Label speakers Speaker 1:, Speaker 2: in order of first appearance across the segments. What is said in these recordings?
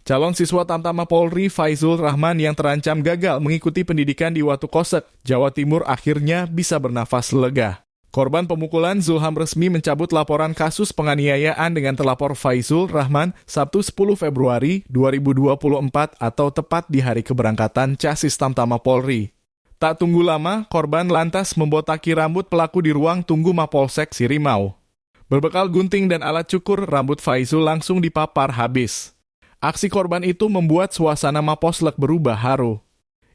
Speaker 1: Calon siswa Tamtama Polri Faizul Rahman yang terancam gagal mengikuti pendidikan di Watu Kosek, Jawa Timur akhirnya bisa bernafas lega. Korban pemukulan Zulham resmi mencabut laporan kasus penganiayaan dengan terlapor Faizul Rahman Sabtu 10 Februari 2024 atau tepat di hari keberangkatan Casis Tamtama Polri. Tak tunggu lama, korban lantas membotaki rambut pelaku di ruang tunggu Mapolsek Sirimau. Berbekal gunting dan alat cukur, rambut Faizul langsung dipapar habis. Aksi korban itu membuat suasana Maposlek berubah haru.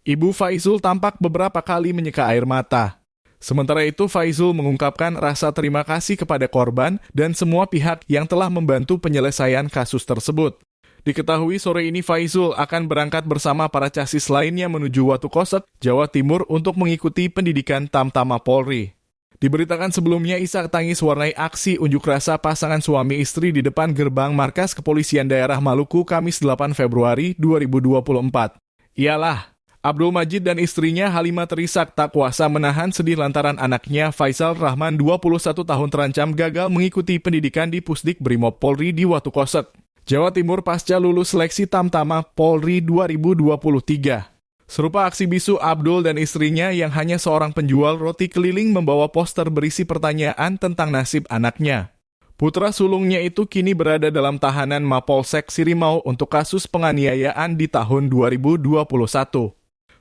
Speaker 1: Ibu Faizul tampak beberapa kali menyeka air mata. Sementara itu, Faizul mengungkapkan rasa terima kasih kepada korban dan semua pihak yang telah membantu penyelesaian kasus tersebut. Diketahui sore ini Faizul akan berangkat bersama para casis lainnya menuju Watu Kosek, Jawa Timur untuk mengikuti pendidikan Tamtama Polri. Diberitakan sebelumnya, isak tangis warnai aksi unjuk rasa pasangan suami istri di depan gerbang Markas Kepolisian Daerah Maluku Kamis 8 Februari 2024. Ialah, Abdul Majid dan istrinya Halimah terisak tak kuasa menahan sedih lantaran anaknya Faizal Rahman 21 tahun terancam gagal mengikuti pendidikan di Pusdik Brimob Polri di Watu Kosek, Jawa Timur pasca lulus seleksi Tamtama Polri 2023. Serupa aksi bisu Abdul dan istrinya yang hanya seorang penjual roti keliling membawa poster berisi pertanyaan tentang nasib anaknya. Putra sulungnya itu kini berada dalam tahanan Mapolsek Sirimau untuk kasus penganiayaan di tahun 2021.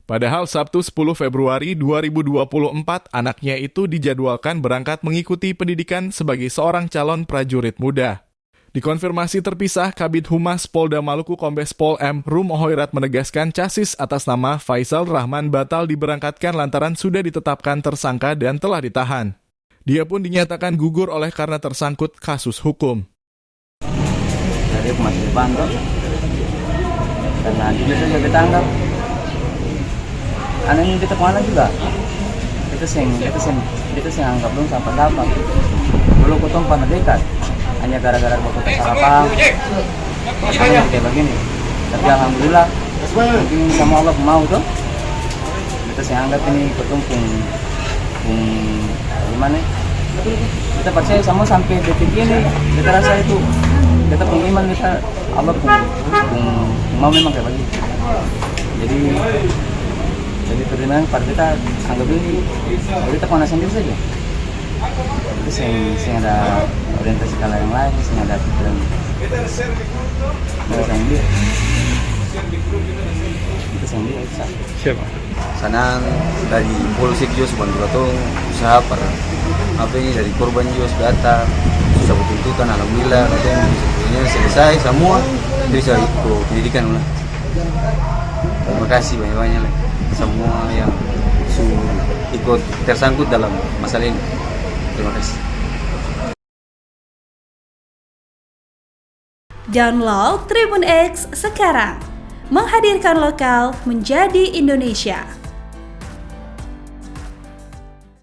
Speaker 1: Padahal Sabtu 10 Februari 2024 anaknya itu dijadwalkan berangkat mengikuti pendidikan sebagai seorang calon prajurit muda. Dikonfirmasi terpisah, Kabid Humas Polda Maluku Kombes Pol M. Rum Hoirat menegaskan casis atas nama Faizal Rahman batal diberangkatkan lantaran sudah ditetapkan tersangka dan telah ditahan. Dia pun dinyatakan gugur oleh karena tersangkut kasus hukum.
Speaker 2: Jadi aku masih dipantau, karena dia sudah ditangkap. Anaknya kita kemana juga? Kita sing anggap belum sampai-sampai. Dulu kutong pernah dekat. Hanya gara-gara waktu salah paham, makanya kayak begini. Tapi alhamdulillah, mungkin sama Allah mau tuh. Kita sih anggap ini ketumpung, gimana? Kita percaya sama sampai detik ini. Kita rasa itu, kita pengiman kita Allah mau memang kayak begini. Jadi perjalanan pada kita anggap ini, kita kena sendiri saja. Itu sing ada orientasi kala yang lain, sing ada pikiran sendiri. Itu sendiri bisa.
Speaker 1: Siapa?
Speaker 3: Sanang dari polsek juga sebantu katong usaha para apa ini dari korban juga data sudah bertuntutan, alhamdulillah katong sebetulnya selesai semua bisa ikut pendidikan lah. Terima kasih banyak-banyak lah semua yang ikut tersangkut dalam masalah ini. Terima kasih.
Speaker 4: Download Tribun X sekarang, menghadirkan lokal menjadi Indonesia.